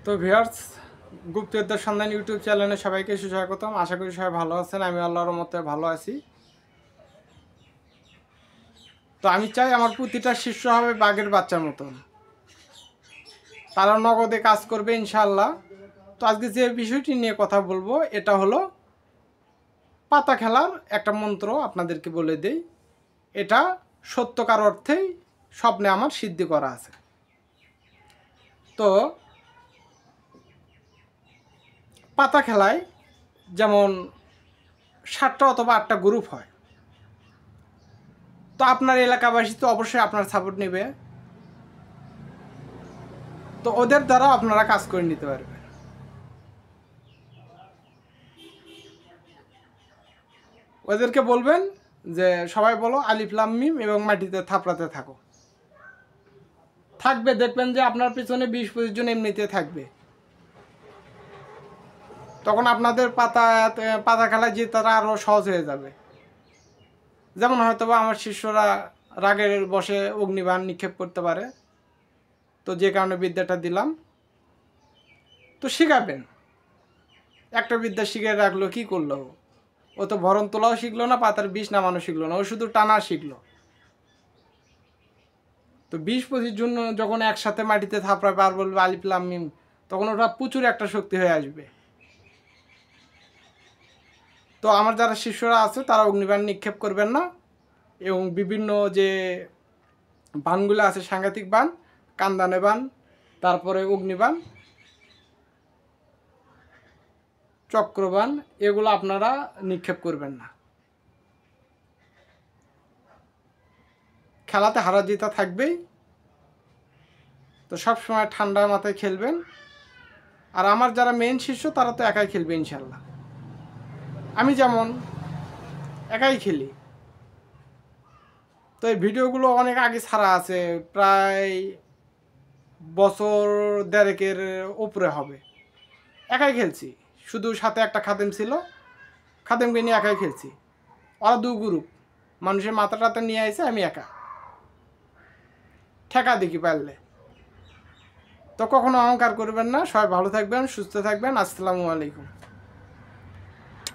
তো ভিউয়ার্স, গুপ্তবিদ্যার সন্ধান ইউটিউব চ্যানেলে সবাইকে সুস্বাগতম। আশা করি সবাই ভালো আছেন। আমি আল্লাহর রহমতে ভালো আছি। তো আমি চাই আমার প্রতিটা শিষ্য হবে বাঘের বাচ্চার মতন, তারা নগদে কাজ করবে ইনশাআল্লাহ। তো আজকে যে বিষয়টি নিয়ে কথা বলবো এটা হলো পাতা খেলার একটা মন্ত্র। আপনাদেরকে বলে দেই, এটা সত্যকার অর্থেই স্বপ্নে আমার সিদ্ধি করা আছে। তো পাতা খেলায় যেমন 7টা অথবা 8টা গ্রুপ হয়। তো আপনার এলাকাবাসী তো অবশ্যই আপনার সাপোর্ট নেবে, তো ওদের দ্বারা আপনারা কাজ করে নিতে পারবেন। ওদেরকে বলবেন যে সবাই বলো আলিফ লাম মিম এবং মাটিতে থাপড়াতে থাকো। থাকবে, দেখবেন যে আপনার পিছনে 20-25 জন এমনিতে থাকবে। তখন আপনাদের পাতা খেলায় জেতাটা আরও সহজ হয়ে যাবে। যেমন হয়তো বা আমার শিষ্যরা রাগের বসে অগ্নিবাণ নিক্ষেপ করতে পারে, তো যে কারণে বিদ্যাটা দিলাম। তো শিখাবেন, একটা বিদ্যা শিখে রাখলো, কি করলো? ও তো ভরণ তোলাও শিখলো না, পাতার বিষ নামানো শিখলো না, ও শুধু টানা শিখলো। তো 20-25 জন যখন একসাথে মাটিতে থাপড়াবে আর বলবে আলিফ লাম মিম, তখন ওটা প্রচুর একটা শক্তি হয়ে আসবে। তো আমার যারা শিষ্যরা আছে তারা অগ্নিবাণ নিক্ষেপ করবেন না, এবং বিভিন্ন যে বাণগুলো আছে, সাংঘাতিক বাণ, কান্দানে বাণ, তারপরে অগ্নিবাণ, চক্রবাণ, এগুলো আপনারা নিক্ষেপ করবেন না। খেলাতে হারা জেতা থাকবেই, তো সবসময় ঠান্ডা মাথায় খেলবেন। আর আমার যারা মেন শিষ্য তারা তো একাই খেলবে ইনশাল্লাহ। আমি যেমন একাই খেলি। তো এই ভিডিওগুলো অনেক আগে ছাড়া আছে, প্রায় বছর দেড়েকের উপরে হবে। একাই খেলছি, শুধু সাথে একটা খাদেম ছিল, খাদেমকে নিয়ে একাই খেলছি। ওরা 2 গ্রুপ, মানুষের মাথাটাতে নিয়ে আসে, আমি একা ঠেকা দেখি পারলে। তো কখনো অহংকার করবেন না। সবাই ভালো থাকবেন, সুস্থ থাকবেন। আসসালামু আলাইকুম।